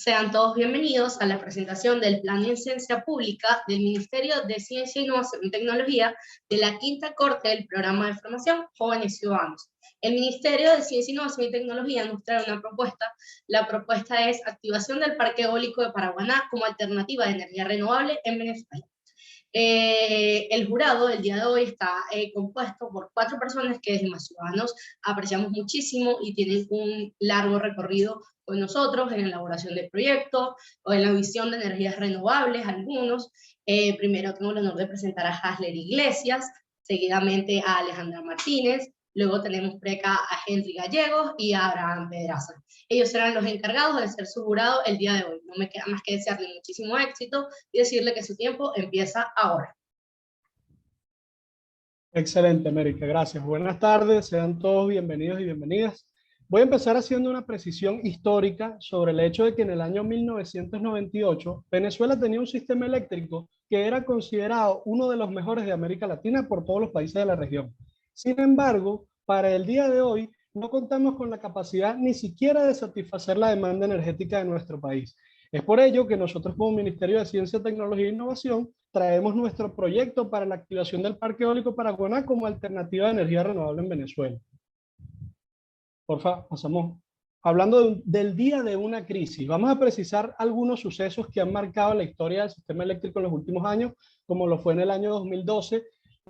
Sean todos bienvenidos a la presentación del Plan de Ciencia Pública del Ministerio de Ciencia, Innovación y Tecnología de la Quinta Corte del Programa de Formación Jóvenes Ciudadanos. El Ministerio de Ciencia, Innovación y Tecnología nos trae una propuesta. La propuesta es activación del Parque Eólico de Paraguaná como alternativa de energía renovable en Venezuela. El jurado del día de hoy está compuesto por 4 personas que desde Más Ciudadanos apreciamos muchísimo y tienen un largo recorrido con nosotros en la elaboración de proyectos o en la visión de energías renovables, algunos. Primero tengo el honor de presentar a Hasler Iglesias, seguidamente a Alejandra Martínez, luego tenemos por acá a Henry Gallegos y a Abraham Pedraza. Ellos serán los encargados de ser su jurado el día de hoy. No me queda más que desearle muchísimo éxito y decirle que su tiempo empieza ahora. Excelente, América, gracias. Buenas tardes, sean todos bienvenidos y bienvenidas. Voy a empezar haciendo una precisión histórica sobre el hecho de que en el año 1998 Venezuela tenía un sistema eléctrico que era considerado uno de los mejores de América Latina por todos los países de la región. Sin embargo, para el día de hoy no contamos con la capacidad ni siquiera de satisfacer la demanda energética de nuestro país. Es por ello que nosotros como Ministerio de Ciencia, Tecnología e Innovación traemos nuestro proyecto para la activación del Parque Eólico Paraguaná como alternativa de energía renovable en Venezuela. Porfa, pasamos. Hablando del día de una crisis, vamos a precisar algunos sucesos que han marcado la historia del sistema eléctrico en los últimos años, como lo fue en el año 2012,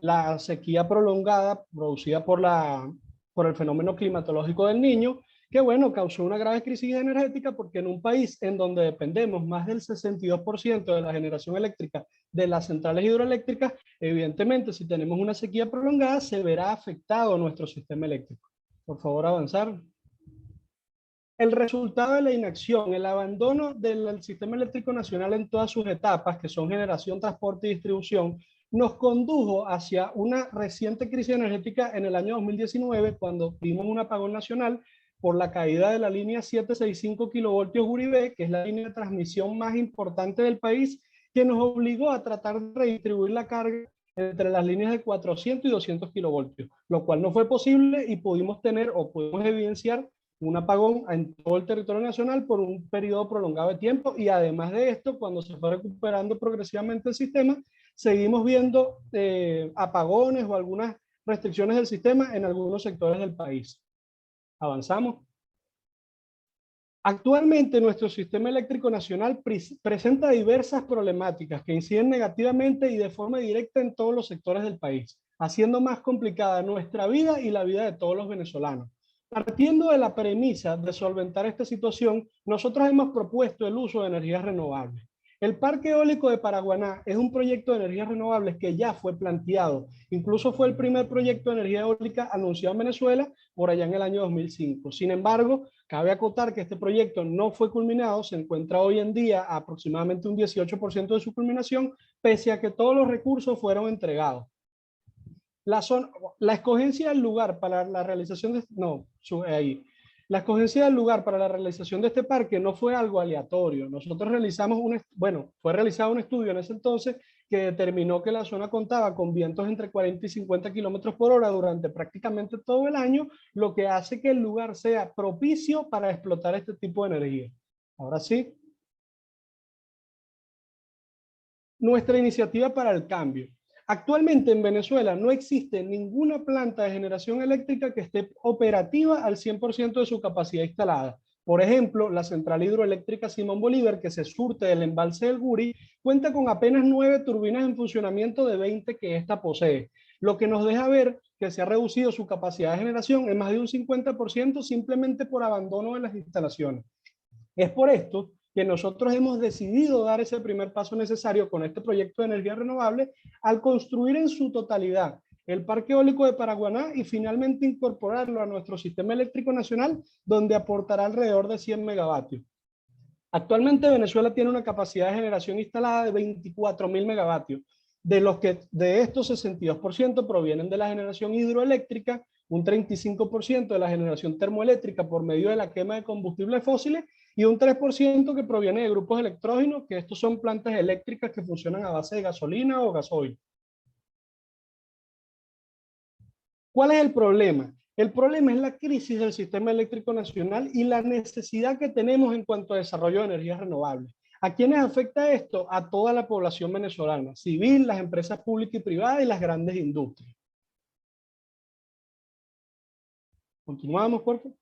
la sequía prolongada producida por el fenómeno climatológico del Niño, que bueno, causó una grave crisis energética porque en un país en donde dependemos más del 62% de la generación eléctrica de las centrales hidroeléctricas, evidentemente si tenemos una sequía prolongada se verá afectado nuestro sistema eléctrico. Por favor, avanzar. El resultado de la inacción, el abandono del sistema eléctrico nacional en todas sus etapas, que son generación, transporte y distribución, nos condujo hacia una reciente crisis energética en el año 2019, cuando vimos un apagón nacional por la caída de la línea 765 kilovoltios Uribé, que es la línea de transmisión más importante del país, que nos obligó a tratar de redistribuir la carga entre las líneas de 400 y 200 kilovoltios, lo cual no fue posible y pudimos evidenciar un apagón en todo el territorio nacional por un periodo prolongado de tiempo. Y además de esto, cuando se fue recuperando progresivamente el sistema, seguimos viendo apagones o algunas restricciones del sistema en algunos sectores del país. Avanzamos. Actualmente nuestro sistema eléctrico nacional presenta diversas problemáticas que inciden negativamente y de forma directa en todos los sectores del país, haciendo más complicada nuestra vida y la vida de todos los venezolanos. Partiendo de la premisa de solventar esta situación, nosotros hemos propuesto el uso de energías renovables. El Parque Eólico de Paraguaná es un proyecto de energías renovables que ya fue planteado. Incluso fue el primer proyecto de energía eólica anunciado en Venezuela por allá en el año 2005. Sin embargo, cabe acotar que este proyecto no fue culminado, se encuentra hoy en día a aproximadamente un 18% de su culminación, pese a que todos los recursos fueron entregados. La escogencia del lugar para la realización de... No, ahí. La escogencia del lugar para la realización de este parque no fue algo aleatorio. Nosotros realizamos fue realizado un estudio en ese entonces que determinó que la zona contaba con vientos entre 40 y 50 kilómetros por hora durante prácticamente todo el año, lo que hace que el lugar sea propicio para explotar este tipo de energía. Ahora sí. Nuestra iniciativa para el cambio. Actualmente en Venezuela no existe ninguna planta de generación eléctrica que esté operativa al 100% de su capacidad instalada. Por ejemplo, la central hidroeléctrica Simón Bolívar, que se surte del embalse del Guri, cuenta con apenas 9 turbinas en funcionamiento de 20 que ésta posee, lo que nos deja ver que se ha reducido su capacidad de generación en más de un 50% simplemente por abandono de las instalaciones. Es por esto que nosotros hemos decidido dar ese primer paso necesario con este proyecto de energía renovable al construir en su totalidad el Parque Eólico de Paraguaná y finalmente incorporarlo a nuestro sistema eléctrico nacional, donde aportará alrededor de 100 megavatios. Actualmente Venezuela tiene una capacidad de generación instalada de 24.000 megavatios, de estos 62% provienen de la generación hidroeléctrica, un 35% de la generación termoeléctrica por medio de la quema de combustibles fósiles y un 3% que proviene de grupos electrógenos, que estos son plantas eléctricas que funcionan a base de gasolina o gasoil. ¿Cuál es el problema? El problema es la crisis del sistema eléctrico nacional y la necesidad que tenemos en cuanto a desarrollo de energías renovables. ¿A quiénes afecta esto? A toda la población venezolana, civil, las empresas públicas y privadas y las grandes industrias. Continuamos, por favor.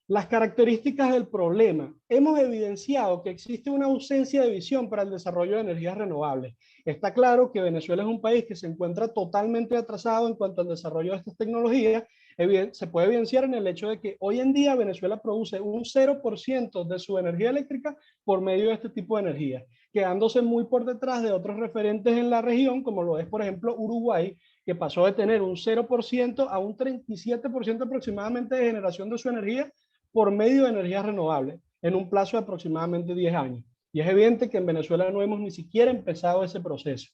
Las características del problema. Hemos evidenciado que existe una ausencia de visión para el desarrollo de energías renovables. Está claro que Venezuela es un país que se encuentra totalmente atrasado en cuanto al desarrollo de estas tecnologías. Se puede evidenciar en el hecho de que hoy en día Venezuela produce un 0% de su energía eléctrica por medio de este tipo de energía, quedándose muy por detrás de otros referentes en la región, como lo es, por ejemplo, Uruguay, que pasó de tener un 0% a un 37% aproximadamente de generación de su energía por medio de energías renovables en un plazo de aproximadamente 10 años. Y es evidente que en Venezuela no hemos ni siquiera empezado ese proceso.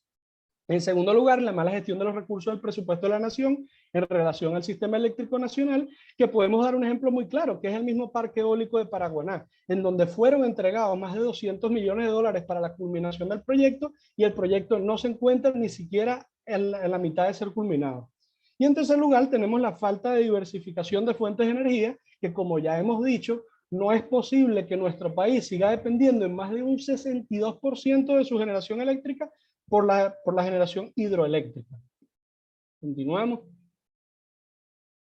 En segundo lugar, la mala gestión de los recursos del presupuesto de la nación en relación al sistema eléctrico nacional, que podemos dar un ejemplo muy claro, que es el mismo parque eólico de Paraguaná, en donde fueron entregados más de 200 millones de dólares para la culminación del proyecto y el proyecto no se encuentra ni siquiera en la mitad de ser culminado. Y en tercer lugar, tenemos la falta de diversificación de fuentes de energía, que como ya hemos dicho, no es posible que nuestro país siga dependiendo en más de un 62% de su generación eléctrica por la generación hidroeléctrica. Continuamos.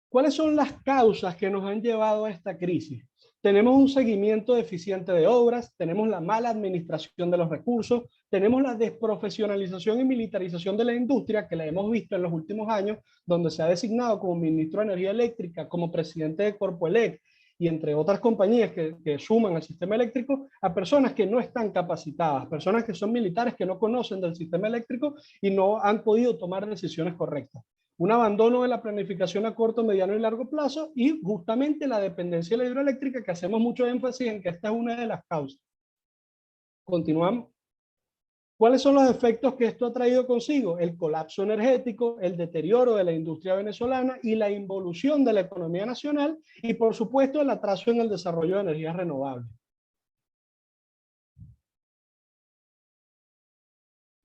¿Cuáles son las causas que nos han llevado a esta crisis? Tenemos un seguimiento deficiente de obras, tenemos la mala administración de los recursos, tenemos la desprofesionalización y militarización de la industria, que la hemos visto en los últimos años, donde se ha designado como ministro de Energía Eléctrica, como presidente de Corpoelec, y entre otras compañías que suman al sistema eléctrico, a personas que no están capacitadas, personas que son militares que no conocen del sistema eléctrico y no han podido tomar decisiones correctas. Un abandono de la planificación a corto, mediano y largo plazo y justamente la dependencia de la hidroeléctrica, que hacemos mucho énfasis en que esta es una de las causas. Continuamos. ¿Cuáles son los efectos que esto ha traído consigo? El colapso energético, el deterioro de la industria venezolana y la involución de la economía nacional y, por supuesto, el atraso en el desarrollo de energías renovables.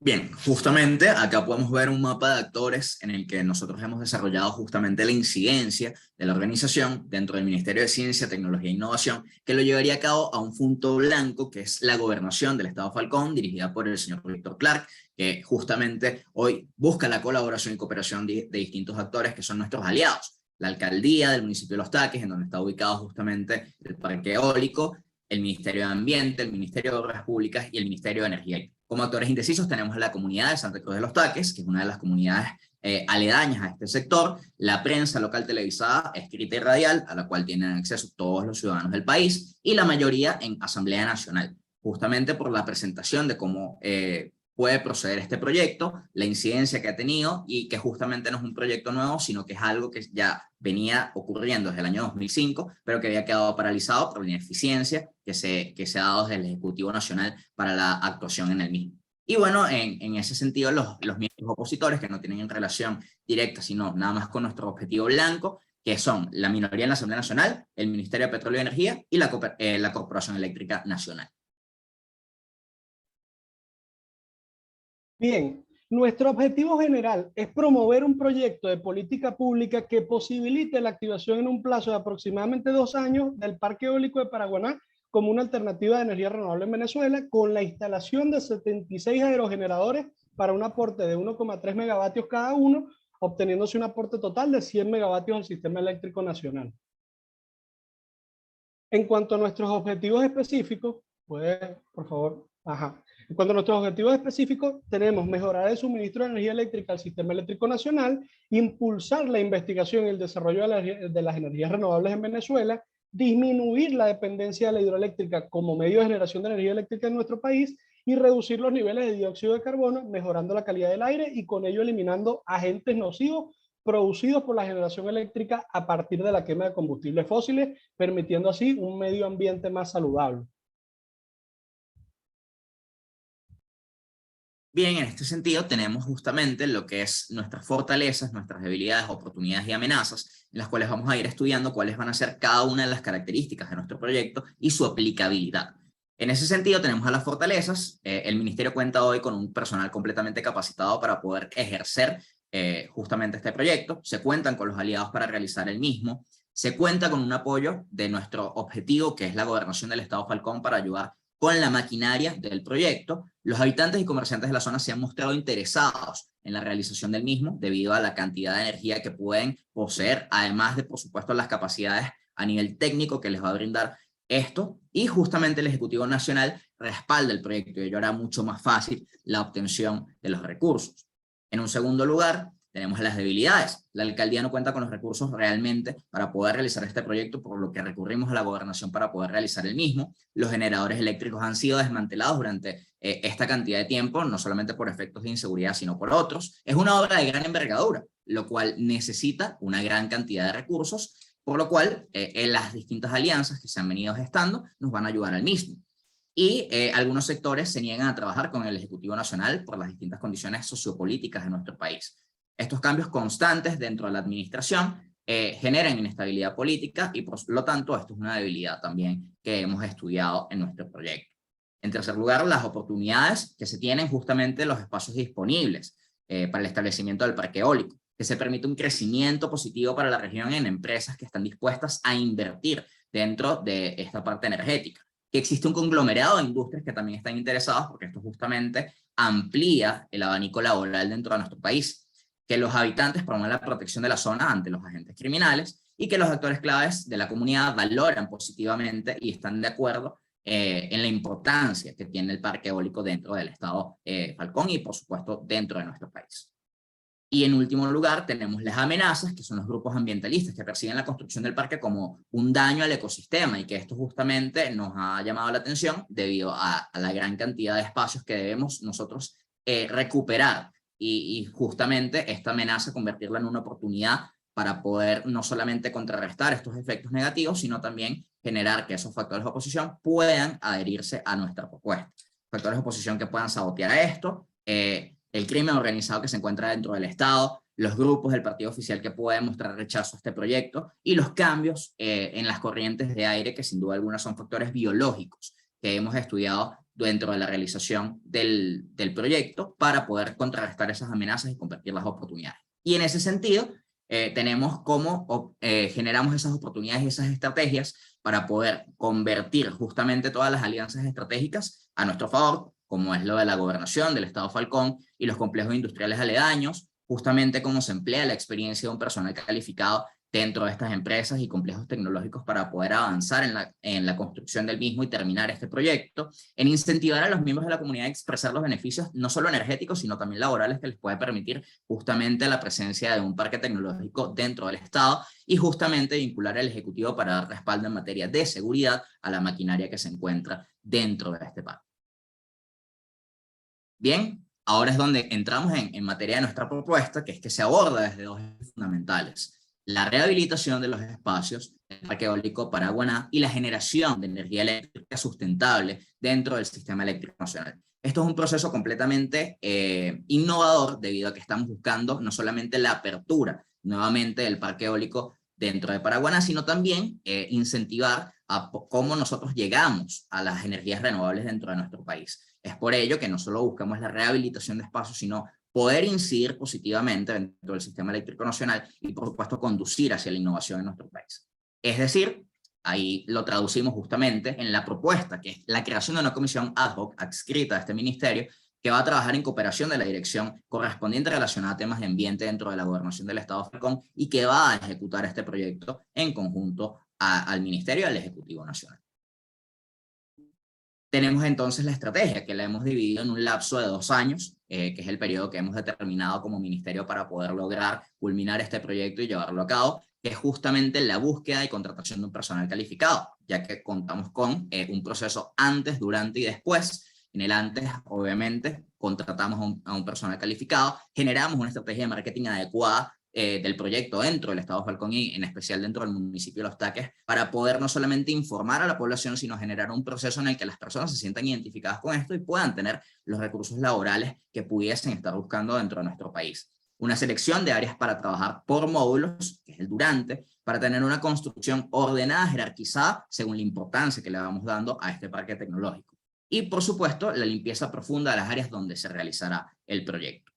Bien, justamente acá podemos ver un mapa de actores en el que nosotros hemos desarrollado justamente la incidencia de la organización dentro del Ministerio de Ciencia, Tecnología e Innovación, que lo llevaría a cabo a un punto blanco, que es la gobernación del Estado Falcón, dirigida por el señor Víctor Clark, que justamente hoy busca la colaboración y cooperación de distintos actores que son nuestros aliados. La alcaldía del municipio de Los Taques, en donde está ubicado justamente el parque eólico, el Ministerio de Ambiente, el Ministerio de Obras Públicas y el Ministerio de Energía. Como actores indecisos tenemos la comunidad de Santa Cruz de los Taques, que es una de las comunidades aledañas a este sector, la prensa local televisada, escrita y radial, a la cual tienen acceso todos los ciudadanos del país, y la mayoría en Asamblea Nacional, justamente por la presentación de cómo puede proceder este proyecto, la incidencia que ha tenido y que justamente no es un proyecto nuevo, sino que es algo que ya venía ocurriendo desde el año 2005, pero que había quedado paralizado por la ineficiencia que se ha dado desde el Ejecutivo Nacional para la actuación en el mismo. Y bueno, en ese sentido, los miembros opositores que no tienen en relación directa, sino nada más con nuestro objetivo blanco, que son la minoría en la Asamblea Nacional, el Ministerio de Petróleo y Energía y la Corporación Eléctrica Nacional. Bien, nuestro objetivo general es promover un proyecto de política pública que posibilite la activación en un plazo de aproximadamente 2 años del parque eólico de Paraguaná como una alternativa de energía renovable en Venezuela, con la instalación de 76 aerogeneradores para un aporte de 1,3 megavatios cada uno, obteniéndose un aporte total de 100 megavatios al sistema eléctrico nacional. En cuanto a nuestros objetivos específicos, puede, por favor, En cuanto a nuestros objetivos específicos, tenemos mejorar el suministro de energía eléctrica al sistema eléctrico nacional, impulsar la investigación y el desarrollo de las energías renovables en Venezuela, disminuir la dependencia de la hidroeléctrica como medio de generación de energía eléctrica en nuestro país y reducir los niveles de dióxido de carbono, mejorando la calidad del aire y con ello eliminando agentes nocivos producidos por la generación eléctrica a partir de la quema de combustibles fósiles, permitiendo así un medio ambiente más saludable. Bien, en este sentido tenemos justamente lo que es nuestras fortalezas, nuestras debilidades, oportunidades y amenazas, en las cuales vamos a ir estudiando cuáles van a ser cada una de las características de nuestro proyecto y su aplicabilidad. En ese sentido tenemos a las fortalezas. El Ministerio cuenta hoy con un personal completamente capacitado para poder ejercer justamente este proyecto, se cuentan con los aliados para realizar el mismo, se cuenta con un apoyo de nuestro objetivo, que es la Gobernación del Estado Falcón, para ayudar con la maquinaria del proyecto. Los habitantes y comerciantes de la zona se han mostrado interesados en la realización del mismo, debido a la cantidad de energía que pueden poseer, además de, por supuesto, las capacidades a nivel técnico que les va a brindar esto, y justamente el Ejecutivo Nacional respalda el proyecto y ello hará mucho más fácil la obtención de los recursos. En un segundo lugar, tenemos las debilidades. La alcaldía no cuenta con los recursos realmente para poder realizar este proyecto, por lo que recurrimos a la gobernación para poder realizar el mismo. Los generadores eléctricos han sido desmantelados durante esta cantidad de tiempo, no solamente por efectos de inseguridad, sino por otros. Es una obra de gran envergadura, lo cual necesita una gran cantidad de recursos, por lo cual las distintas alianzas que se han venido gestando nos van a ayudar al mismo. Y algunos sectores se niegan a trabajar con el Ejecutivo Nacional por las distintas condiciones sociopolíticas de nuestro país. Estos cambios constantes dentro de la administración generan inestabilidad política y por lo tanto esto es una debilidad también que hemos estudiado en nuestro proyecto. En tercer lugar, las oportunidades que se tienen justamente los espacios disponibles para el establecimiento del parque eólico, que se permite un crecimiento positivo para la región en empresas que están dispuestas a invertir dentro de esta parte energética, que existe un conglomerado de industrias que también están interesadas porque esto justamente amplía el abanico laboral dentro de nuestro país, que los habitantes promueven la protección de la zona ante los agentes criminales y que los actores claves de la comunidad valoran positivamente y están de acuerdo en la importancia que tiene el parque eólico dentro del estado Falcón y por supuesto dentro de nuestro país. Y en último lugar tenemos las amenazas, que son los grupos ambientalistas que perciben la construcción del parque como un daño al ecosistema y que esto justamente nos ha llamado la atención debido a la gran cantidad de espacios que debemos nosotros recuperar y justamente esta amenaza convertirla en una oportunidad para poder no solamente contrarrestar estos efectos negativos, sino también generar que esos factores de oposición puedan adherirse a nuestra propuesta. Factores de oposición que puedan sabotear esto, el crimen organizado que se encuentra dentro del Estado, los grupos del partido oficial que pueden mostrar rechazo a este proyecto y los cambios en las corrientes de aire que sin duda alguna son factores biológicos que hemos estudiado dentro de la realización del proyecto para poder contrarrestar esas amenazas y convertir las oportunidades. Y en ese sentido, tenemos cómo generamos esas oportunidades y esas estrategias para poder convertir justamente todas las alianzas estratégicas a nuestro favor, como es lo de la gobernación del Estado Falcón y los complejos industriales aledaños, justamente cómo se emplea la experiencia de un personal calificado dentro de estas empresas y complejos tecnológicos para poder avanzar en la construcción del mismo y terminar este proyecto, en incentivar a los miembros de la comunidad a expresar los beneficios no solo energéticos, sino también laborales que les puede permitir justamente la presencia de un parque tecnológico dentro del Estado y justamente vincular al Ejecutivo para dar respaldo en materia de seguridad a la maquinaria que se encuentra dentro de este parque. Bien, ahora es donde entramos en materia de nuestra propuesta, que es que se aborda desde dos ejes fundamentales: la rehabilitación de los espacios del parque eólico Paraguaná y la generación de energía eléctrica sustentable dentro del sistema eléctrico nacional. Esto es un proceso completamente innovador debido a que estamos buscando no solamente la apertura nuevamente del parque eólico dentro de Paraguaná, sino también incentivar a cómo nosotros llegamos a las energías renovables dentro de nuestro país. Es por ello que no solo buscamos la rehabilitación de espacios, sino poder incidir positivamente dentro del sistema eléctrico nacional y por supuesto conducir hacia la innovación en nuestro país. Es decir, ahí lo traducimos justamente en la propuesta, que es la creación de una comisión ad hoc adscrita a este ministerio, que va a trabajar en cooperación de la dirección correspondiente relacionada a temas de ambiente dentro de la gobernación del Estado Falcón y que va a ejecutar este proyecto en conjunto al Ministerio y al Ejecutivo Nacional. Tenemos entonces la estrategia, que la hemos dividido en un lapso de 2 años, que es el periodo que hemos determinado como ministerio para poder lograr culminar este proyecto y llevarlo a cabo, que es justamente la búsqueda y contratación de un personal calificado, ya que contamos con un proceso antes, durante y después. En el antes, obviamente, contratamos a un personal calificado, generamos una estrategia de marketing adecuada del proyecto dentro del Estado Falcón y en especial dentro del municipio de Los Taques, para poder no solamente informar a la población, sino generar un proceso en el que las personas se sientan identificadas con esto y puedan tener los recursos laborales que pudiesen estar buscando dentro de nuestro país. Una selección de áreas para trabajar por módulos, que es el durante, para tener una construcción ordenada, jerarquizada, según la importancia que le vamos dando a este parque tecnológico. Y por supuesto, la limpieza profunda de las áreas donde se realizará el proyecto.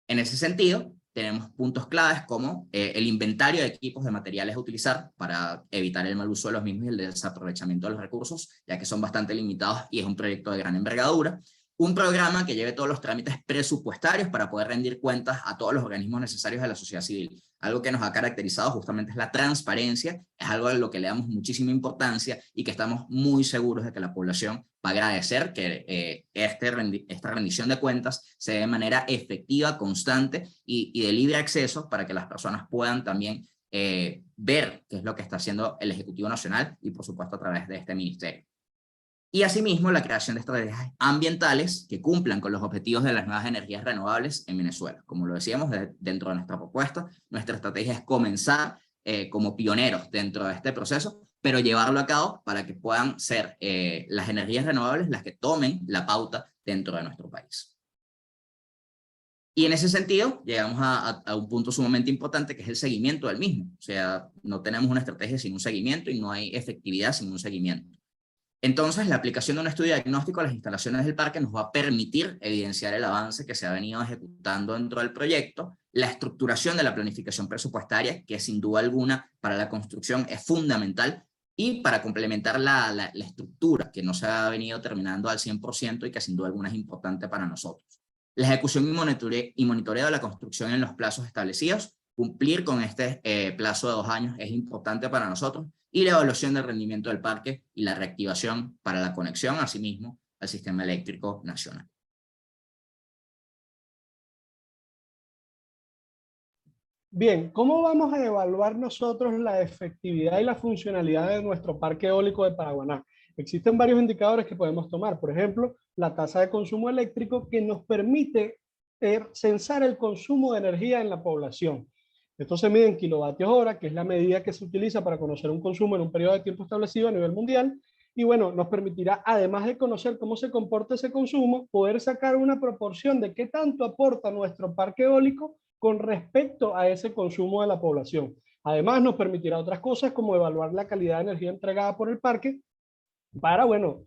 En ese sentido, tenemos puntos claves como el inventario de equipos de materiales a utilizar para evitar el mal uso de los mismos y el desaprovechamiento de los recursos, ya que son bastante limitados y es un proyecto de gran envergadura. Un programa que lleve todos los trámites presupuestarios para poder rendir cuentas a todos los organismos necesarios de la sociedad civil. Algo que nos ha caracterizado justamente es la transparencia, es algo a lo que le damos muchísima importancia y que estamos muy seguros de que la población va a agradecer que esta rendición de cuentas se dé de manera efectiva, constante y de libre acceso para que las personas puedan también ver qué es lo que está haciendo el Ejecutivo Nacional y por supuesto a través de este ministerio. Y asimismo la creación de estrategias ambientales que cumplan con los objetivos de las nuevas energías renovables en Venezuela. Como lo decíamos dentro de nuestra propuesta, nuestra estrategia es comenzar como pioneros dentro de este proceso, pero llevarlo a cabo para que puedan ser las energías renovables las que tomen la pauta dentro de nuestro país. Y en ese sentido, llegamos a un punto sumamente importante que es el seguimiento del mismo. O sea, no tenemos una estrategia sin un seguimiento y no hay efectividad sin un seguimiento. Entonces, la aplicación de un estudio diagnóstico a las instalaciones del parque nos va a permitir evidenciar el avance que se ha venido ejecutando dentro del proyecto, la estructuración de la planificación presupuestaria, que sin duda alguna para la construcción es fundamental, y para complementar la estructura que no se ha venido terminando al 100% y que sin duda alguna es importante para nosotros. La ejecución y monitoreo de la construcción en los plazos establecidos. Cumplir con este plazo de 2 años es importante para nosotros, y la evaluación del rendimiento del parque y la reactivación para la conexión, asimismo, al sistema eléctrico nacional. Bien, ¿cómo vamos a evaluar nosotros la efectividad y la funcionalidad de nuestro parque eólico de Paraguaná? Existen varios indicadores que podemos tomar. Por ejemplo, la tasa de consumo eléctrico, que nos permite censar el consumo de energía en la población. Esto se mide en kilovatios hora, que es la medida que se utiliza para conocer un consumo en un periodo de tiempo establecido a nivel mundial. Y bueno, nos permitirá, además de conocer cómo se comporta ese consumo, poder sacar una proporción de qué tanto aporta nuestro parque eólico con respecto a ese consumo de la población. Además, nos permitirá otras cosas como evaluar la calidad de energía entregada por el parque para, bueno,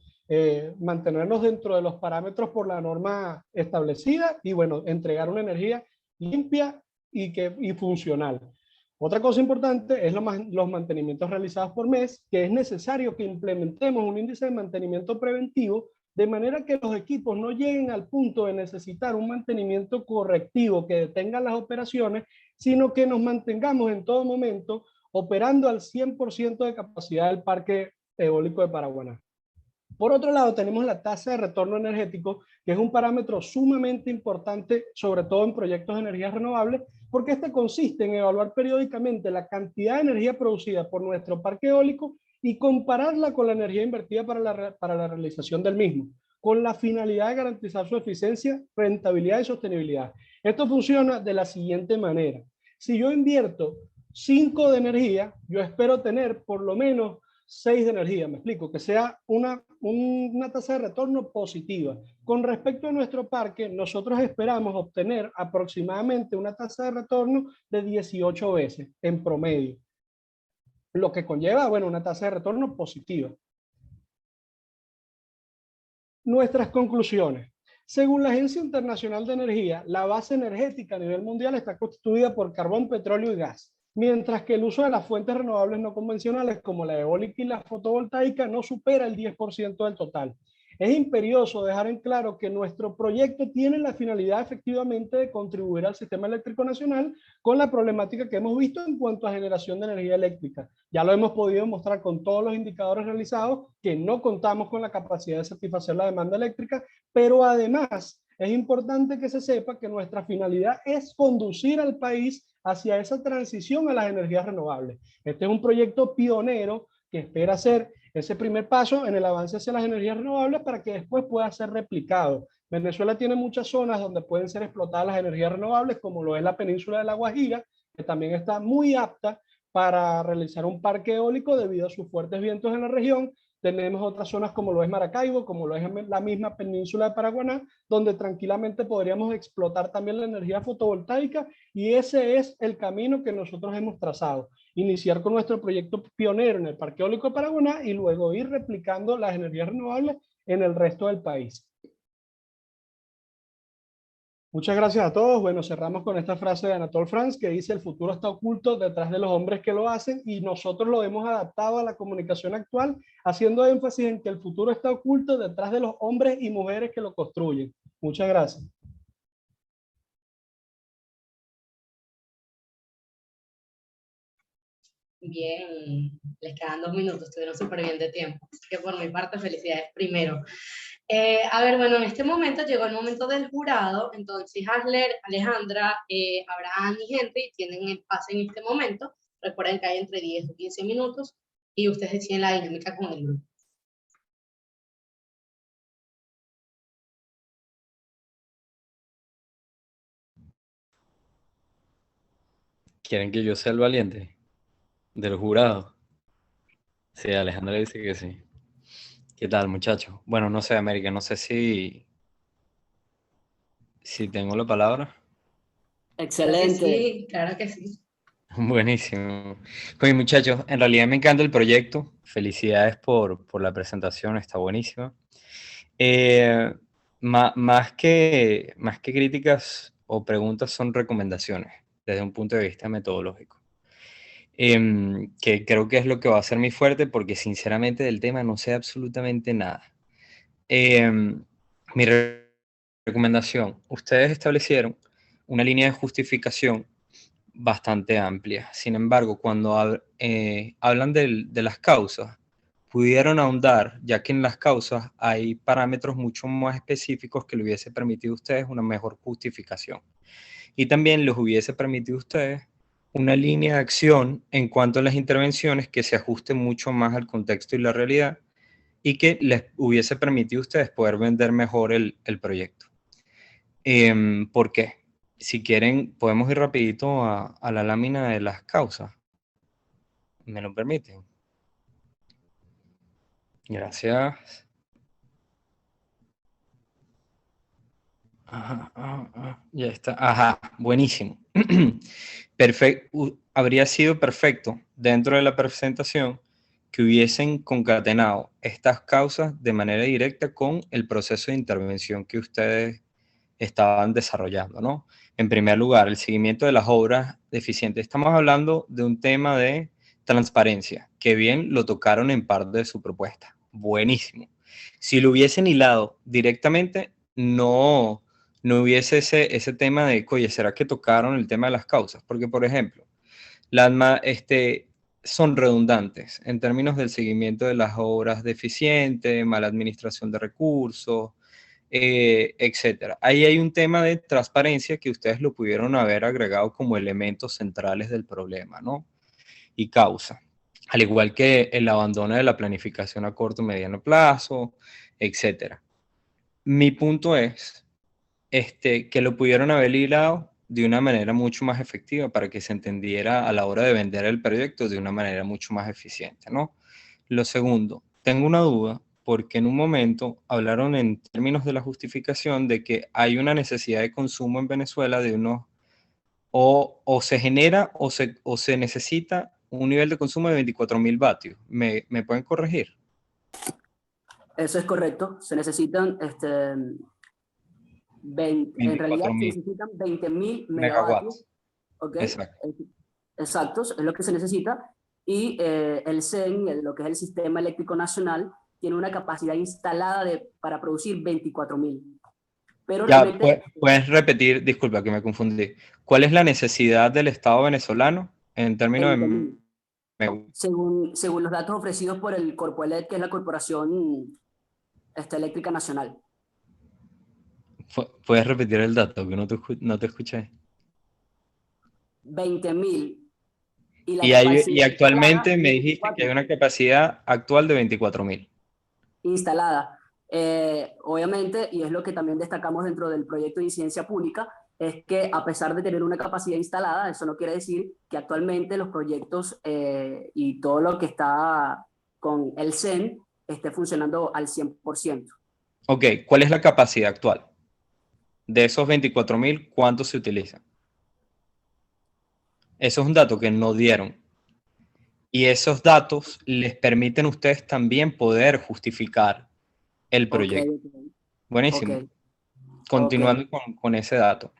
mantenernos dentro de los parámetros por la norma establecida y, bueno, entregar una energía limpia y funcional. Otra cosa importante es los mantenimientos realizados por mes, que es necesario que implementemos un índice de mantenimiento preventivo de manera que los equipos no lleguen al punto de necesitar un mantenimiento correctivo que detenga las operaciones, sino que nos mantengamos en todo momento operando al 100% de capacidad del parque eólico de Paraguaná. Por otro lado, tenemos la tasa de retorno energético, que es un parámetro sumamente importante, sobre todo en proyectos de energías renovables, porque este consiste en evaluar periódicamente la cantidad de energía producida por nuestro parque eólico y compararla con la energía invertida para la realización del mismo, con la finalidad de garantizar su eficiencia, rentabilidad y sostenibilidad. Esto funciona de la siguiente manera. Si yo invierto 5 de energía, yo espero tener por lo menos 6 de energía, me explico, que sea una tasa de retorno positiva. Con respecto a nuestro parque, nosotros esperamos obtener aproximadamente una tasa de retorno de 18 veces en promedio, lo que conlleva, bueno, una tasa de retorno positiva. Nuestras conclusiones. Según la Agencia Internacional de Energía, la base energética a nivel mundial está constituida por carbón, petróleo y gas, mientras que el uso de las fuentes renovables no convencionales como la eólica y la fotovoltaica no supera el 10% del total. Es imperioso dejar en claro que nuestro proyecto tiene la finalidad efectivamente de contribuir al sistema eléctrico nacional con la problemática que hemos visto en cuanto a generación de energía eléctrica. Ya lo hemos podido mostrar con todos los indicadores realizados, que no contamos con la capacidad de satisfacer la demanda eléctrica, pero además es importante que se sepa que nuestra finalidad es conducir al país hacia esa transición a las energías renovables. Este es un proyecto pionero que espera ser ese primer paso en el avance hacia las energías renovables para que después pueda ser replicado. Venezuela tiene muchas zonas donde pueden ser explotadas las energías renovables, como lo es la península de La Guajira, que también está muy apta para realizar un parque eólico debido a sus fuertes vientos en la región. Tenemos otras zonas como lo es Maracaibo, como lo es la misma península de Paraguaná, donde tranquilamente podríamos explotar también la energía fotovoltaica, y ese es el camino que nosotros hemos trazado. Iniciar con nuestro proyecto pionero en el Parque Eólico de Paraguaná y luego ir replicando las energías renovables en el resto del país. Muchas gracias a todos. Bueno, cerramos con esta frase de Anatole France que dice: el futuro está oculto detrás de los hombres que lo hacen, y nosotros lo hemos adaptado a la comunicación actual, haciendo énfasis en que el futuro está oculto detrás de los hombres y mujeres que lo construyen. Muchas gracias. Bien, les quedan 2 minutos, estuvieron súper bien de tiempo. Así que por mi parte, felicidades primero. A ver, bueno, en este momento llegó el momento del jurado, entonces Hasler, Alejandra, Abraham y Henry tienen el pase en este momento. Recuerden que hay entre 10 y 15 minutos y ustedes deciden la dinámica con el grupo. ¿Quieren que yo sea el valiente del jurado? Sí, Alejandra dice que sí. ¿Qué tal, muchachos? Bueno, no sé, América, no sé si tengo la palabra. Excelente. Sí, claro que sí. Buenísimo. Pues muchachos, en realidad me encanta el proyecto. Felicidades por la presentación, está buenísima. Más que críticas o preguntas, son recomendaciones desde un punto de vista metodológico. Que creo que es lo que va a ser mi fuerte, porque sinceramente del tema no sé absolutamente nada. Mi recomendación: ustedes establecieron una línea de justificación bastante amplia. Sin embargo, cuando hablan de las causas, pudieron ahondar, ya que en las causas hay parámetros mucho más específicos que le hubiese permitido a ustedes una mejor justificación. Y también les hubiese permitido a ustedes una línea de acción en cuanto a las intervenciones que se ajuste mucho más al contexto y la realidad, y que les hubiese permitido a ustedes poder vender mejor el proyecto. ¿Por qué? Si quieren, podemos ir rapidito a la lámina de las causas. ¿Me lo permiten? Gracias. Ya está. Ajá, buenísimo. Perfecto. Habría sido perfecto dentro de la presentación que hubiesen concatenado estas causas de manera directa con el proceso de intervención que ustedes estaban desarrollando, ¿no? En primer lugar, el seguimiento de las obras deficientes. Estamos hablando de un tema de transparencia, que bien lo tocaron en parte de su propuesta. Buenísimo. Si lo hubiesen hilado directamente, no hubiese ese tema de, oye, ¿será que tocaron el tema de las causas? Porque, por ejemplo, son redundantes en términos del seguimiento de las obras deficientes, mala administración de recursos, etcétera. Ahí hay un tema de transparencia que ustedes lo pudieron haber agregado como elementos centrales del problema, ¿no? Y causa. Al igual que el abandono de la planificación a corto y mediano plazo, etcétera. Mi punto es que lo pudieron haber hilado de una manera mucho más efectiva para que se entendiera a la hora de vender el proyecto de una manera mucho más eficiente, ¿no? Lo segundo, tengo una duda, porque en un momento hablaron en términos de la justificación de que hay una necesidad de consumo en Venezuela de unos, o se genera o se necesita un nivel de consumo de 24.000 vatios. ¿Me pueden corregir? Eso es correcto. Se necesitan, en realidad se necesitan 20.000 megavatios. ¿Okay? Exacto. Exactos, es lo que se necesita. Y el CEN, lo que es el Sistema Eléctrico Nacional, tiene una capacidad instalada para producir 24.000. Pero ya, realmente, puedes repetir, disculpa que me confundí. ¿Cuál es la necesidad del Estado venezolano en términos de... Según los datos ofrecidos por el Corpoelec, que es la Corporación Eléctrica Nacional. ¿Puedes repetir el dato que no te escuché? 20.000. Y actualmente me dijiste que hay una capacidad actual de 24.000. Instalada. Obviamente, y es lo que también destacamos dentro del proyecto de incidencia pública, es que a pesar de tener una capacidad instalada, eso no quiere decir que actualmente los proyectos y todo lo que está con el CEN esté funcionando al 100%. Ok, ¿cuál es la capacidad actual? De esos 24.000, ¿cuánto se utiliza? Eso es un dato que no dieron. Y esos datos les permiten a ustedes también poder justificar el proyecto. Okay. Buenísimo. Okay. continuando con ese dato.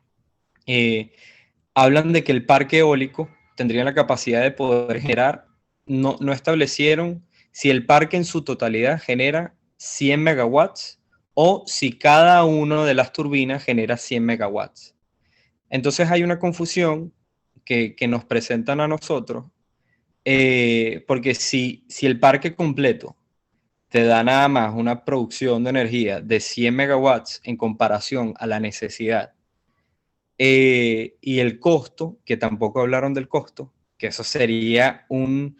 Hablan de que el parque eólico tendría la capacidad de poder generar, no establecieron si el parque en su totalidad genera 100 megawatts o si cada una de las turbinas genera 100 megawatts. Entonces hay una confusión que nos presentan a nosotros, porque si el parque completo te da nada más una producción de energía de 100 megawatts en comparación a la necesidad, y el costo, que tampoco hablaron del costo, que eso sería un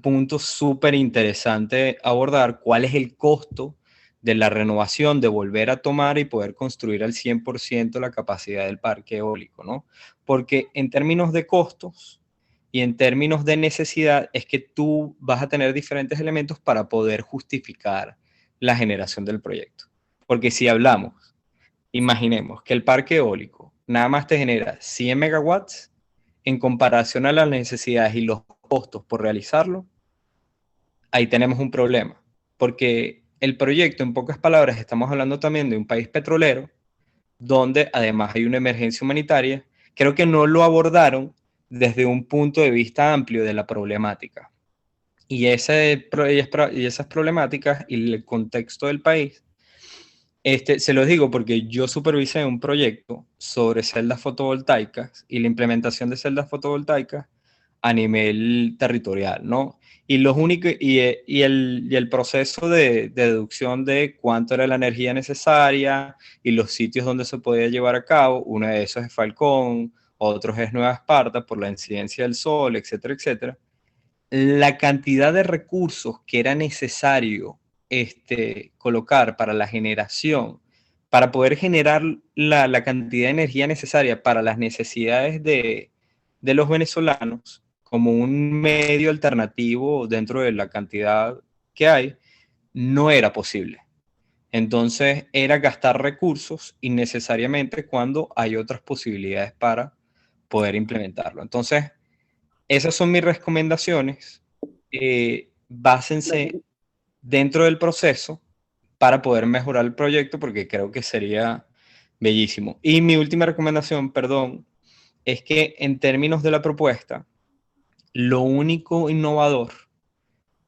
punto súper interesante abordar, cuál es el costo de la renovación, de volver a tomar y poder construir al 100% la capacidad del parque eólico, ¿no? Porque en términos de costos y en términos de necesidad es que tú vas a tener diferentes elementos para poder justificar la generación del proyecto. Porque si hablamos, imaginemos que el parque eólico nada más te genera 100 megawatts en comparación a las necesidades y los costos por realizarlo, ahí tenemos un problema. Porque el proyecto, en pocas palabras, estamos hablando también de un país petrolero, donde además hay una emergencia humanitaria. Creo que no lo abordaron desde un punto de vista amplio de la problemática. Y esas problemáticas y el contexto del país, se los digo porque yo supervisé un proyecto sobre celdas fotovoltaicas y la implementación de celdas fotovoltaicas a nivel territorial, ¿no? Y el proceso de deducción de cuánto era la energía necesaria y los sitios donde se podía llevar a cabo, uno de esos es Falcón, otros es Nueva Esparta por la incidencia del sol, etcétera, etcétera. La cantidad de recursos que era necesario colocar para la generación, para poder generar la cantidad de energía necesaria para las necesidades de los venezolanos, como un medio alternativo dentro de la cantidad que hay, no era posible. Entonces era gastar recursos innecesariamente cuando hay otras posibilidades para poder implementarlo. Entonces, esas son mis recomendaciones. Básense dentro del proceso para poder mejorar el proyecto, porque creo que sería bellísimo. Y mi última recomendación, perdón, es que en términos de la propuesta, lo único innovador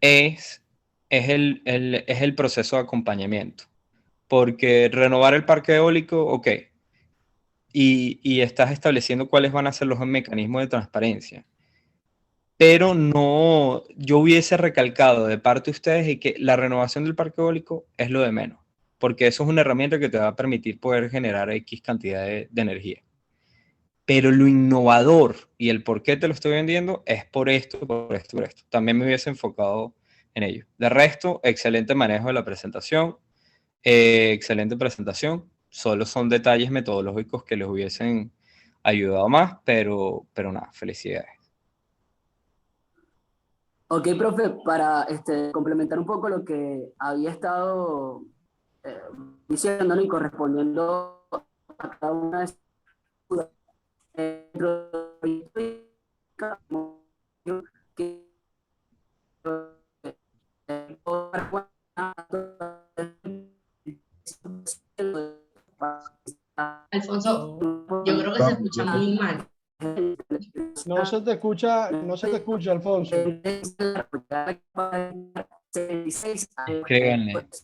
es el proceso de acompañamiento. Porque renovar el parque eólico, ok, y estás estableciendo cuáles van a ser los mecanismos de transparencia. Pero no, yo hubiese recalcado de parte de ustedes y que la renovación del parque eólico es lo de menos, porque eso es una herramienta que te va a permitir poder generar X cantidad de energía. Pero lo innovador y el por qué te lo estoy vendiendo es por esto, por esto, por esto. También me hubiese enfocado en ello. De resto, excelente manejo de la presentación, excelente presentación. Solo son detalles metodológicos que les hubiesen ayudado más, pero nada, felicidades. Ok, profe, para complementar un poco lo que había estado diciendo, ¿no? Y correspondiendo a cada una de sus dudas, Alfonso, yo creo que se escucha muy mal. No se te escucha, Alfonso.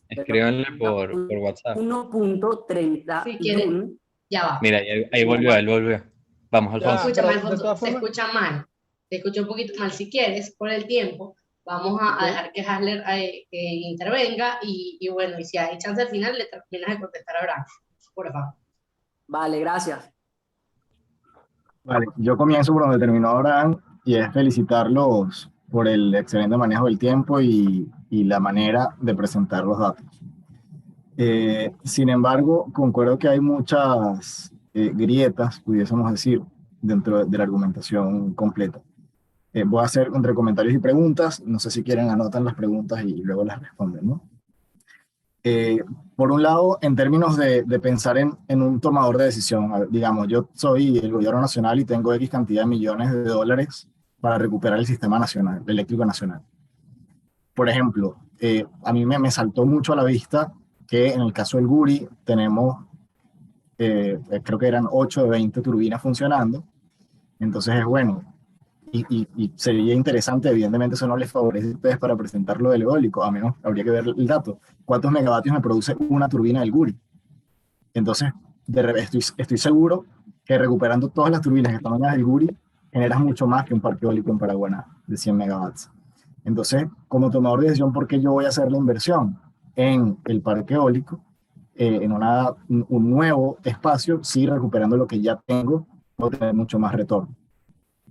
Escríbanle por WhatsApp. 1.30. Si quieres, ya va. Mira, ahí volvió, él volvió. Vamos, Alfonso. Escúchame, pero de Alfonso, todas se formas- escucha mal. Se escucha un poquito mal. Si quieres, por el tiempo, vamos a dejar que Hasler intervenga y bueno, y si hay chance al final, le terminas de contestar a Abraham. Por favor. Vale, gracias. Vale, yo comienzo por donde terminó Abraham y es felicitarlos por el excelente manejo del tiempo y la manera de presentar los datos. Sin embargo, concuerdo que hay muchas grietas, pudiésemos decir, dentro de la argumentación completa. Voy a hacer entre comentarios y preguntas. No sé si quieren anotan las preguntas y luego las responden, ¿no? Por un lado, en términos de pensar en un tomador de decisión, digamos, yo soy el gobierno nacional y tengo X cantidad de millones de dólares para recuperar el sistema nacional, eléctrico nacional. Por ejemplo, a mí me saltó mucho a la vista que en el caso del Guri tenemos creo que eran 8 de 20 turbinas funcionando. Entonces es bueno, y sería interesante, evidentemente eso no les favorece a ustedes para presentar lo del eólico, a menos habría que ver el dato. ¿Cuántos megavatios me produce una turbina del Guri? Entonces, estoy seguro que recuperando todas las turbinas que están en el Guri, generas mucho más que un parque eólico en Paraguaná de 100 megawatts. Entonces, como tomador de decisión, ¿por qué yo voy a hacer la inversión en el parque eólico, en un nuevo espacio, sí, recuperando lo que ya tengo, puedo tener mucho más retorno?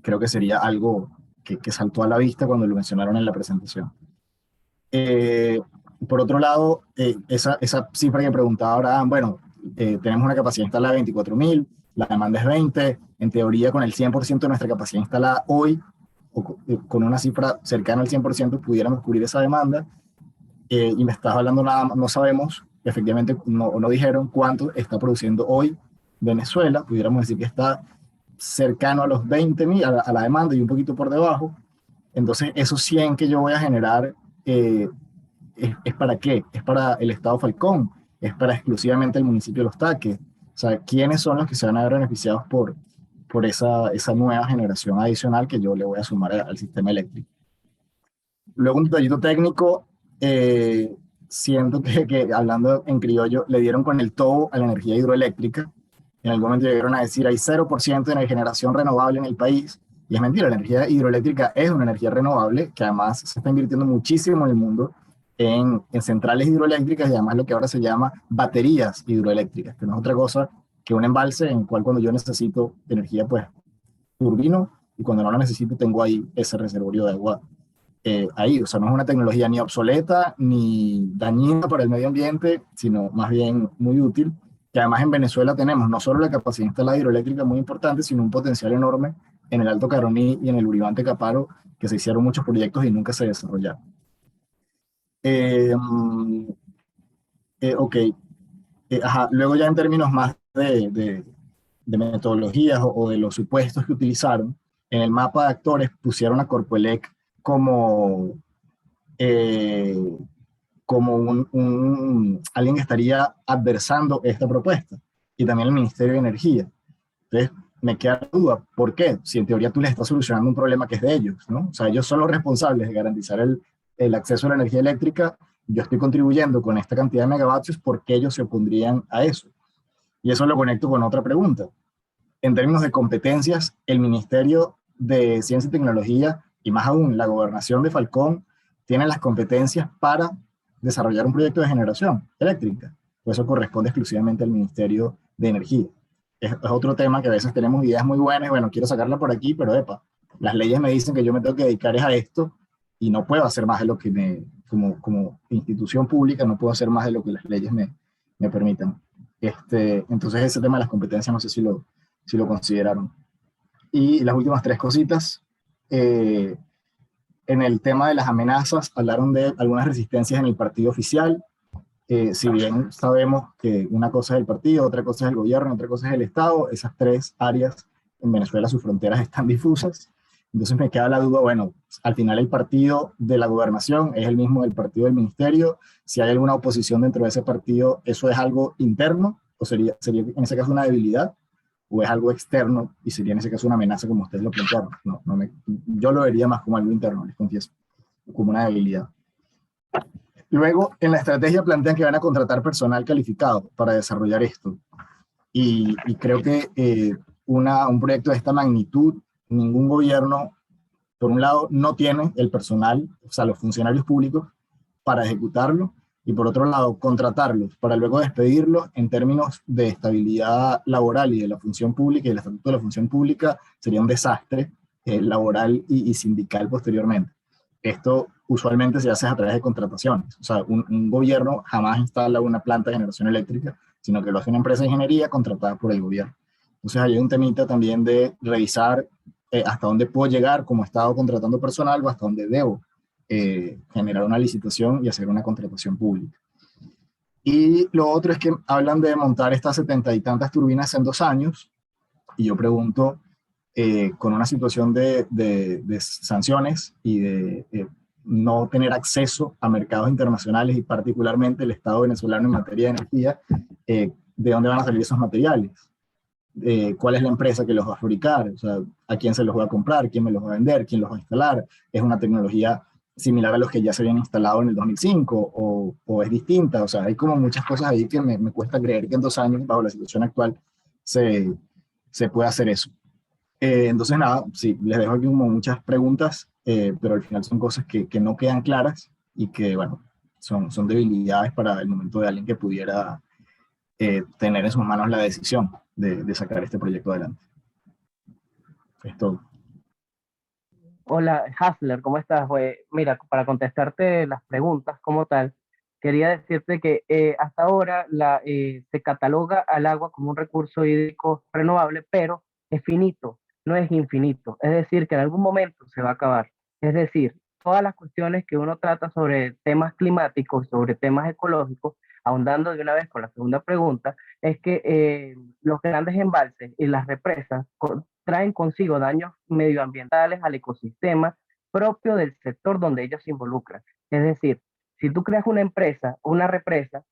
Creo que sería algo que saltó a la vista cuando lo mencionaron en la presentación. Eh, por otro lado, esa cifra que preguntaba Abraham, bueno, tenemos una capacidad instalada de 24.000, la demanda es 20, en teoría con el 100% de nuestra capacidad instalada hoy, o con una cifra cercana al 100% pudiéramos cubrir esa demanda, y me estás hablando nada más, no sabemos, efectivamente no dijeron cuánto está produciendo hoy Venezuela, pudiéramos decir que está cercano a los 20.000, a la demanda y un poquito por debajo. Entonces, esos 100 que yo voy a generar, ¿es para qué? ¿Es para el Estado Falcón? ¿Es para exclusivamente el municipio de Los Taques? O sea, ¿quiénes son los que se van a ver beneficiados por esa nueva generación adicional que yo le voy a sumar al sistema eléctrico? Luego, un detallito técnico, siento que hablando en criollo, le dieron con el tobo a la energía hidroeléctrica. En algún momento llegaron a decir hay 0% de generación renovable en el país, y es mentira, la energía hidroeléctrica es una energía renovable que además se está invirtiendo muchísimo en el mundo en centrales hidroeléctricas y además lo que ahora se llama baterías hidroeléctricas, que no es otra cosa que un embalse en el cual cuando yo necesito energía, pues turbino, y cuando no la necesito tengo ahí ese reservorio de agua ahí. O sea, no es una tecnología ni obsoleta ni dañina para el medio ambiente, sino más bien muy útil, que además en Venezuela tenemos no solo la capacidad instalada hidroeléctrica muy importante, sino un potencial enorme en el Alto Caroní y en el Uribante Caparo, que se hicieron muchos proyectos y nunca se desarrollaron. Ok, ajá. Luego ya en términos más de metodologías o de los supuestos que utilizaron, en el mapa de actores pusieron a Corpoelec como, eh, como alguien que estaría adversando esta propuesta, y también el Ministerio de Energía. Entonces, me queda la duda, ¿por qué? Si en teoría tú les estás solucionando un problema que es de ellos, ¿no? O sea, ellos son los responsables de garantizar el acceso a la energía eléctrica, yo estoy contribuyendo con esta cantidad de megavatios, ¿por qué ellos se opondrían a eso? Y eso lo conecto con otra pregunta. En términos de competencias, el Ministerio de Ciencia y Tecnología, y más aún la gobernación de Falcón, tienen las competencias para desarrollar un proyecto de generación eléctrica. Pues eso corresponde exclusivamente al Ministerio de Energía. Es otro tema que a veces tenemos ideas muy buenas y bueno, quiero sacarla por aquí, pero epa, las leyes me dicen que yo me tengo que dedicar a esto y no puedo hacer más de lo que como institución pública, no puedo hacer más de lo que las leyes me permitan. Entonces ese tema de las competencias no sé si lo consideraron. Y las últimas tres cositas, en el tema de las amenazas, hablaron de algunas resistencias en el partido oficial. Si bien sabemos que una cosa es el partido, otra cosa es el gobierno, otra cosa es el Estado, esas tres áreas en Venezuela, sus fronteras están difusas. Entonces me queda la duda, bueno, al final el partido de la gobernación es el mismo del partido del ministerio. Si hay alguna oposición dentro de ese partido, ¿eso es algo interno o sería en ese caso una debilidad? ¿O es algo externo y sería en ese caso una amenaza como ustedes lo plantearon? Yo lo vería más como algo interno, les confieso, como una debilidad. Luego, en la estrategia plantean que van a contratar personal calificado para desarrollar esto. Y creo que un proyecto de esta magnitud, ningún gobierno, por un lado, no tiene el personal, o sea, los funcionarios públicos, para ejecutarlo, y por otro lado, contratarlos para luego despedirlos en términos de estabilidad laboral y de la función pública y del estatuto de la función pública, sería un desastre laboral y sindical posteriormente. Esto usualmente se hace a través de contrataciones. O sea, un gobierno jamás instala una planta de generación eléctrica, sino que lo hace una empresa de ingeniería contratada por el gobierno. Entonces hay un temita también de revisar hasta dónde puedo llegar como Estado contratando personal o hasta dónde debo generar una licitación y hacer una contratación pública. Y lo otro es que hablan de montar estas 70 y tantas turbinas en 2 años, y yo pregunto, con una situación de sanciones y de no tener acceso a mercados internacionales y particularmente el Estado venezolano en materia de energía, de dónde van a salir esos materiales, cuál es la empresa que los va a fabricar, o sea, a quién se los va a comprar, quién me los va a vender, quién los va a instalar, es una tecnología similar a los que ya se habían instalado en el 2005 o es distinta, o sea, hay como muchas cosas ahí que me cuesta creer que en 2 años, bajo la situación actual, se pueda hacer eso. Entonces, nada, sí, les dejo aquí como muchas preguntas, pero al final son cosas que no quedan claras y que, bueno, son debilidades para el momento de alguien que pudiera tener en sus manos la decisión de sacar este proyecto adelante. Es todo. Hola, Hasler, ¿cómo estás? Mira, para contestarte las preguntas como tal, quería decirte que hasta ahora se cataloga al agua como un recurso hídrico renovable, pero es finito, no es infinito. Es decir, que en algún momento se va a acabar. Es decir, todas las cuestiones que uno trata sobre temas climáticos, sobre temas ecológicos, ahondando de una vez con la segunda pregunta, es que los grandes embalses y las represas traen consigo daños medioambientales al ecosistema propio del sector donde ellos se involucran. Es decir, si tú creas una empresa, una represa,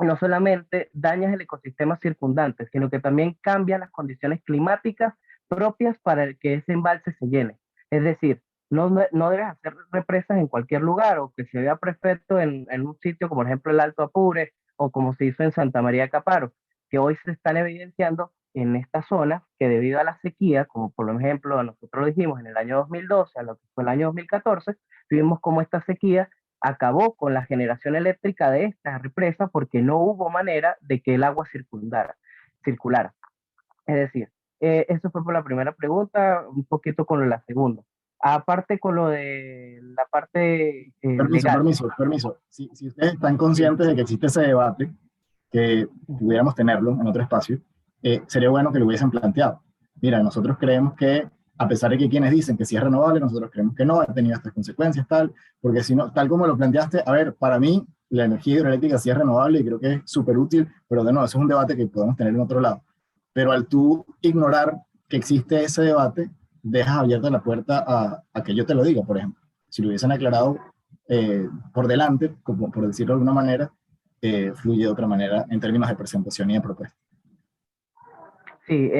no solamente dañas el ecosistema circundante, sino que también cambias las condiciones climáticas propias para que ese embalse se llene. Es decir, no debes hacer represas en cualquier lugar o que se vea perfecto en un sitio como por ejemplo el Alto Apure o como se hizo en Santa María de Caparo, que hoy se están evidenciando en esta zona que debido a la sequía, como por ejemplo nosotros lo dijimos en el año 2012 a lo que fue el año 2014, vimos cómo esta sequía acabó con la generación eléctrica de esta represa porque no hubo manera de que el agua circulara. Es decir, eso fue por la primera pregunta, un poquito con la segunda. Aparte con lo de la parte legal. Permiso. Si ustedes están conscientes de que existe ese debate, que pudiéramos tenerlo en otro espacio, sería bueno que lo hubiesen planteado. Mira, nosotros creemos que, a pesar de que quienes dicen que sí es renovable, nosotros creemos que no, ha tenido estas consecuencias, tal, porque si no, tal como lo planteaste, a ver, para mí la energía hidroeléctrica sí es renovable y creo que es súper útil, pero de nuevo, eso es un debate que podemos tener en otro lado. Pero al tú ignorar que existe ese debate, dejas abierta la puerta a que yo te lo diga, por ejemplo. Si lo hubiesen aclarado por delante, como por decirlo de alguna manera, fluye de otra manera en términos de presentación y de propuesta. Sí,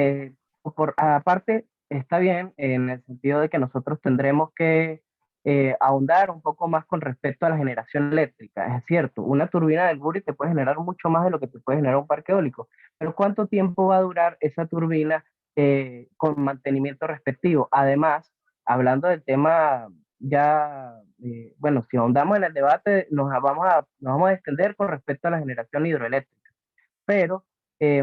aparte está bien en el sentido de que nosotros tendremos que ahondar un poco más con respecto a la generación eléctrica. Es cierto, una turbina del Buri te puede generar mucho más de lo que te puede generar un parque eólico, pero ¿cuánto tiempo va a durar esa turbina con mantenimiento respectivo? Además, hablando del tema ya, bueno, si ahondamos en el debate, nos vamos a extender con respecto a la generación hidroeléctrica, pero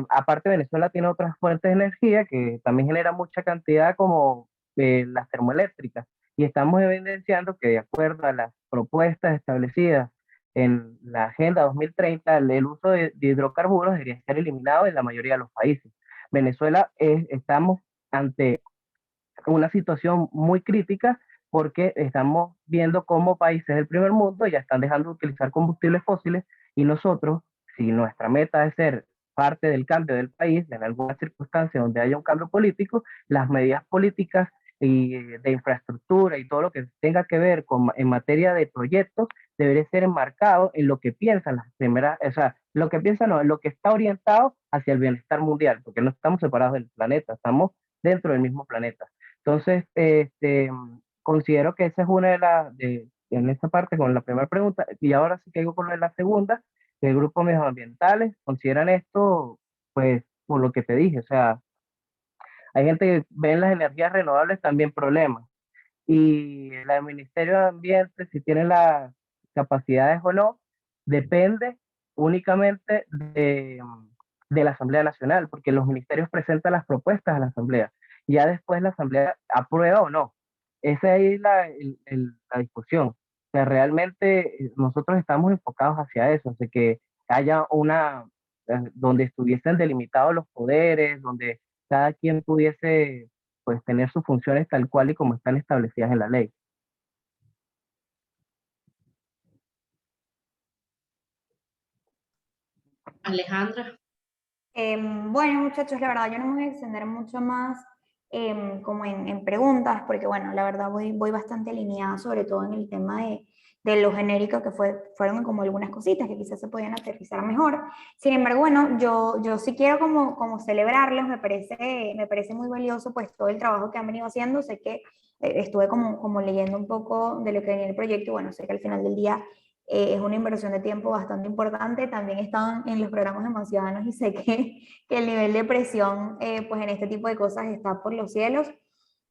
aparte Venezuela tiene otras fuentes de energía que también generan mucha cantidad como las termoeléctricas y estamos evidenciando que de acuerdo a las propuestas establecidas en la Agenda 2030, el uso de hidrocarburos debería ser eliminado en la mayoría de los países. Venezuela estamos ante una situación muy crítica porque estamos viendo cómo países del primer mundo ya están dejando de utilizar combustibles fósiles y nosotros, si nuestra meta es ser parte del cambio del país, en alguna circunstancia donde haya un cambio político, las medidas políticas y de infraestructura y todo lo que tenga que ver en materia de proyectos debería ser enmarcado en lo que piensan las primeras, o sea, lo que piensan no, en lo que está orientado hacia el bienestar mundial, porque no estamos separados del planeta, estamos dentro del mismo planeta. Entonces, considero que esa es una en esta parte con la primera pregunta, y ahora sí que digo con la segunda, que el grupo medioambientales consideran esto, pues, por lo que te dije, o sea, hay gente que ve en las energías renovables también problemas, y el Ministerio de Ambiente, si tiene las capacidades o no, depende únicamente de la Asamblea Nacional, porque los ministerios presentan las propuestas a la Asamblea. Ya después la Asamblea aprueba o no. Esa es la discusión. O sea, realmente nosotros estamos enfocados hacia eso, de que haya donde estuviesen delimitados los poderes, donde cada quien pudiese pues tener sus funciones tal cual y como están establecidas en la ley. Alejandra. Bueno, muchachos, la verdad yo no me voy a extender mucho más como en preguntas, porque bueno, la verdad voy bastante alineada, sobre todo en el tema lo genérico que fueron como algunas cositas que quizás se podían aterrizar mejor. Sin embargo, bueno, yo sí quiero como celebrarlos, me parece muy valioso pues todo el trabajo que han venido haciendo. Sé que estuve como leyendo un poco de lo que venía el proyecto y bueno, sé que al final del día es una inversión de tiempo bastante importante. También están en los programas de Manciudadanos y sé que el nivel de presión pues en este tipo de cosas está por los cielos.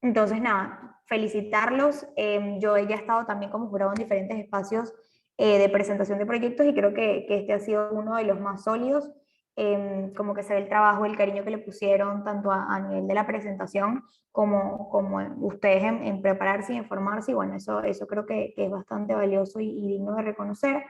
Entonces, nada, felicitarlos. Yo ya he estado también como jurado en diferentes espacios de presentación de proyectos y creo que este ha sido uno de los más sólidos. Como que se ve el trabajo, el cariño que le pusieron tanto a nivel de la presentación como ustedes en prepararse y en formarse. Y bueno, eso creo que es bastante valioso y digno de reconocer.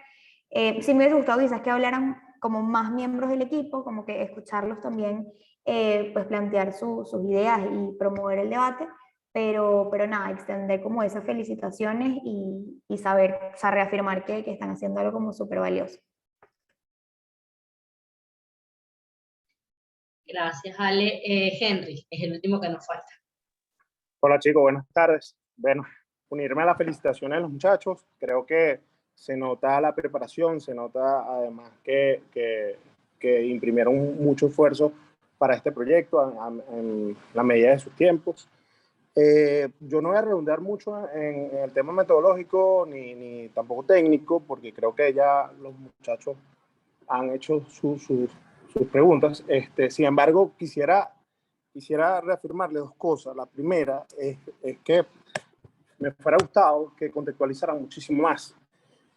Sí me hubiese gustado quizás que hablaran como más miembros del equipo, como que escucharlos también, pues plantear sus ideas y promover el debate, pero nada, extender como esas felicitaciones y saber, o sea, reafirmar que están haciendo algo como súper valioso. Gracias, Ale. Henry, es el último que nos falta. Hola chicos, buenas tardes. Bueno, unirme a las felicitaciones de los muchachos. Creo que se nota la preparación, se nota además que imprimieron mucho esfuerzo para este proyecto en la medida de sus tiempos. Yo no voy a redundar mucho en el tema metodológico ni tampoco técnico, porque creo que ya los muchachos han hecho sus preguntas. Sin embargo, quisiera reafirmarle dos cosas. La primera es que me fuera gustado que contextualizaran muchísimo más.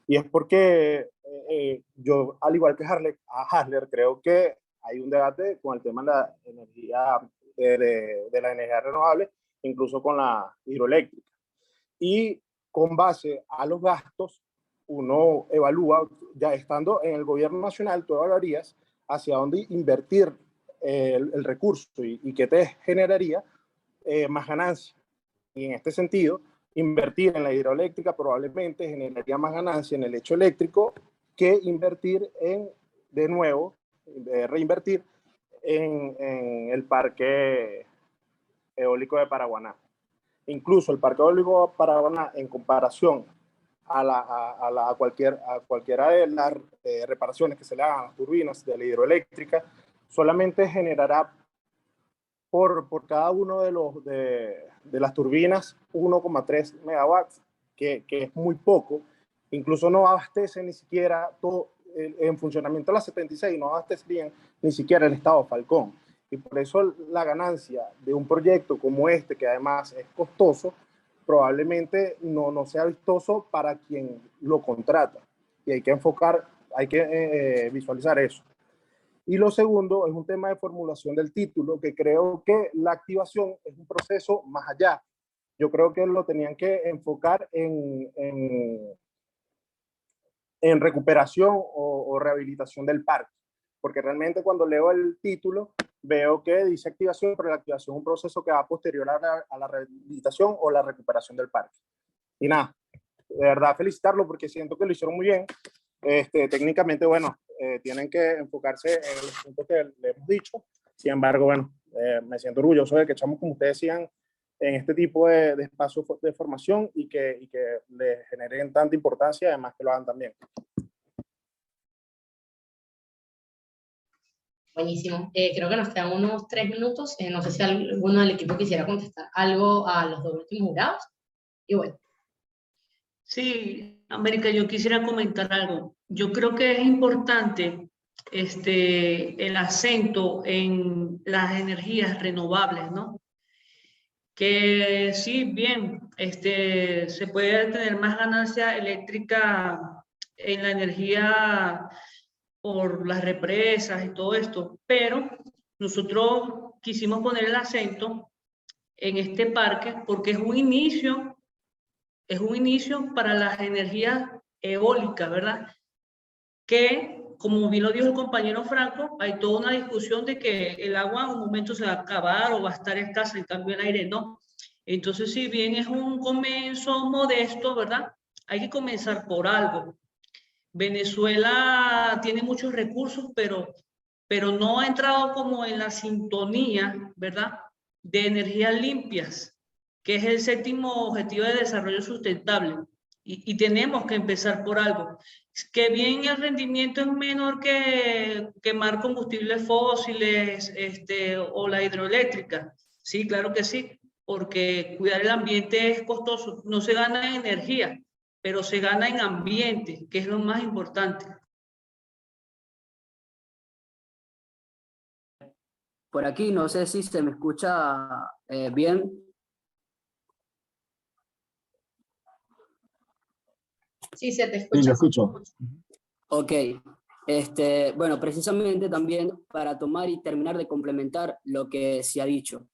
Y es porque yo, al igual que Hasler, creo que hay un debate con el tema de la energía, de la energía renovable, incluso con la hidroeléctrica. Y con base a los gastos, uno evalúa, ya estando en el gobierno nacional, tú evaluarías hacia dónde invertir el recurso y qué te generaría más ganancia. Y en este sentido, invertir en la hidroeléctrica probablemente generaría más ganancia en el hecho eléctrico que invertir reinvertir en el parque eólico de Paraguaná. Incluso el parque eólico de Paraguaná, en comparación a cualquiera de las reparaciones que se le hagan a las turbinas de la hidroeléctrica, solamente generará por cada uno de las turbinas 1,3 megawatts, que es muy poco. Incluso no abastece ni siquiera todo, en funcionamiento de las 76, no abastecerían ni siquiera el estado Falcón. Y por eso la ganancia de un proyecto como este, que además es costoso, probablemente no sea vistoso para quien lo contrata. Y hay que visualizar eso. Y lo segundo es un tema de formulación del título, que creo que la activación es un proceso más allá. Yo creo que lo tenían que enfocar en recuperación o rehabilitación del parque. Porque realmente cuando leo el título veo que dice activación, pero la activación es un proceso que va posterior a la rehabilitación o la recuperación del parque. Y nada, de verdad felicitarlo porque siento que lo hicieron muy bien. Técnicamente, bueno, tienen que enfocarse en los puntos que le hemos dicho. Sin embargo, bueno, me siento orgulloso de que echamos, como ustedes decían, en este tipo de espacios de formación y que le generen tanta importancia, además que lo hagan también. Buenísimo. Creo que nos quedan unos 3 minutos. No sé si alguno del equipo quisiera contestar algo a los dos últimos jurados. Y bueno. Sí, América, yo quisiera comentar algo. Yo creo que es importante el acento en las energías renovables, ¿no? Que sí, bien, se puede tener más ganancia eléctrica en la energía por las represas y todo esto, pero nosotros quisimos poner el acento en este parque porque es un inicio para las energías eólicas, ¿verdad? Que, como bien lo dijo el compañero Franco, hay toda una discusión de que el agua en un momento se va a acabar o va a estar escasa, en cambio el aire no. Entonces, si bien es un comienzo modesto, ¿verdad? Hay que comenzar por algo. Venezuela tiene muchos recursos, pero no ha entrado como en la sintonía, ¿verdad?, de energías limpias, que es el 7º objetivo de desarrollo sustentable. y tenemos que empezar por algo. Que bien el rendimiento es menor que quemar combustibles fósiles o la hidroeléctrica. Sí, claro que sí, porque cuidar el ambiente es costoso. No se gana en energía, pero se gana en ambiente, que es lo más importante. Por aquí, no sé si se me escucha bien. Sí, se te Sí, escucha. yo escucho. Ok, bueno, precisamente también para tomar y terminar de complementar lo que se ha dicho.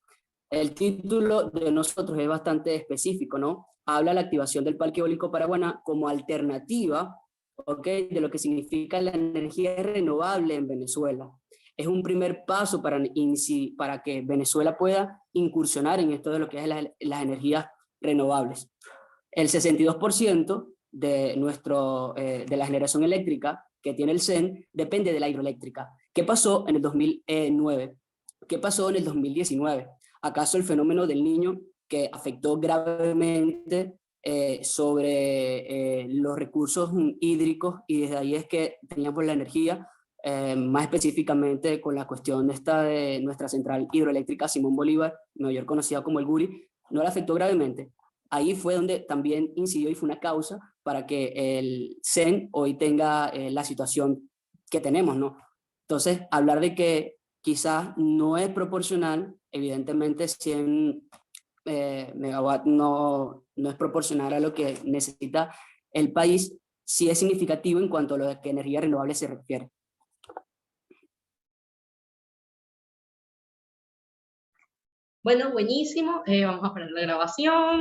El título de nosotros es bastante específico, ¿no? Habla de la activación del Parque Eólico Paraguaná como alternativa, ¿ok? De lo que significa la energía renovable en Venezuela. Es un primer paso para que Venezuela pueda incursionar en esto de lo que es las energías renovables. El 62% de la generación eléctrica que tiene el CEN depende de la hidroeléctrica. ¿Qué pasó en el 2009? ¿Qué pasó en el 2019? ¿Acaso el fenómeno del Niño, que afectó gravemente sobre los recursos hídricos, y desde ahí es que teníamos la energía, más específicamente con la cuestión de nuestra central hidroeléctrica Simón Bolívar, mayor conocida como el Guri, no la afectó gravemente? Ahí fue donde también incidió y fue una causa para que el CEN hoy tenga la situación que tenemos, ¿no? Entonces, hablar de que quizás no es proporcional, evidentemente 100 megawatts no es proporcional a lo que necesita el país, sí es significativo en cuanto a lo que energía renovable se refiere. Bueno, buenísimo. Vamos a parar la grabación.